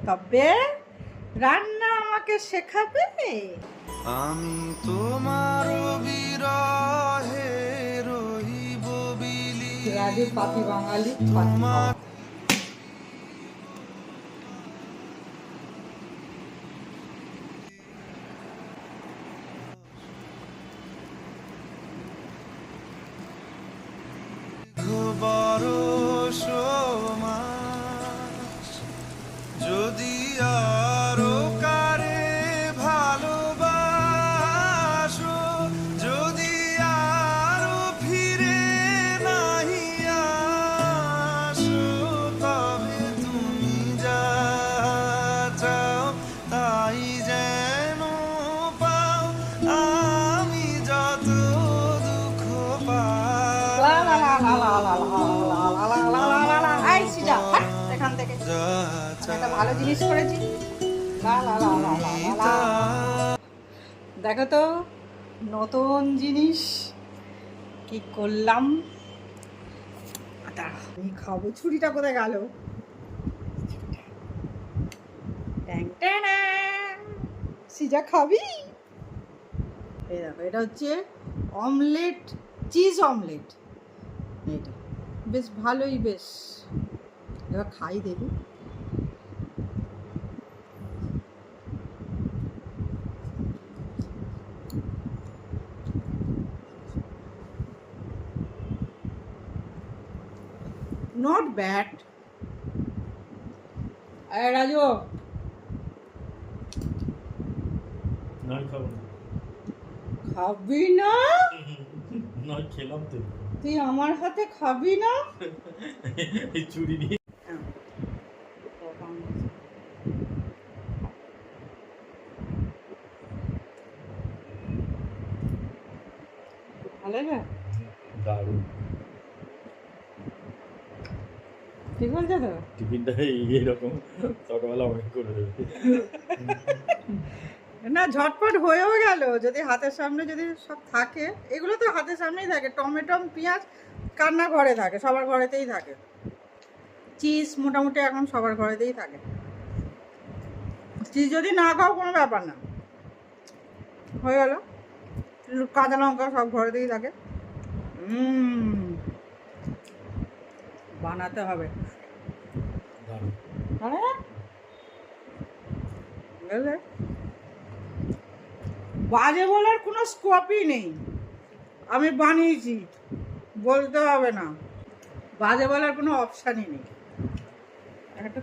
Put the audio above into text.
তবে রান্না আমাকে শেখাবে। আমি তোমার বিরহে রহিব বিলি রাজু পাতি বাঙালি তোমার বরষ মাস যদি আরো কারে ভালোবাসো, যদি আরো ফিরে নাহি আসো, তবে তুমি যা চাও তাই যেন পাও, আমি যত দুঃখ পাই। লা লা লা লা লা লা লা লা লা লা লা লা। এই সিজা, হাট এখান থেকে। আমি একটা ভালো জিনিস করেছি। লা লা লা লা লা লা লা। দেখো তো নতুন জিনিস কি করলাম। দাঁড়া, আমি খাবো। ছুরিটা কোথায় গেল? ট্যাং ট্যাং। সিজা খাবি? এই দেখো, এটা হচ্ছে অমলেট, চিজ অমলেট। এটা বেশ ভালোই, বেশ। এবার খাই দেখি। Not bad. আরে রাজু, না খাবো না। খাবি না? না খেলাম তো। তুই আমার হাতে খাবি না? এই চুরি নিয়ে ভালো না? দারুণ। ঠিক বলছো তো? টিফিনটা এইরকম সকালবেলা অনেক করে দেবে। না, ঝটপট হয়েও গেল। যদি হাতের সামনে যদি সব থাকে, এগুলো তো হাতের সামনেই থাকে। টমেটো, পেঁয়াজ কান্না ঘরে থাকে, সবার ঘরেতেই থাকে। চিজ মোটামুটি এখন সবার ঘরেতেই থাকে। চিজ যদি না খাও কোনো ব্যাপার না, হয়ে গেল। কাঁচা লঙ্কা সব ঘরেতেই থাকে। বানাতে হবে। দারুণ। বুঝলে? বাজে বলার কোনো স্কোপই নেই। আমি বানিয়েছি, বলতে হবে না। বাজে বলার কোনো অপশানই নেই। একটা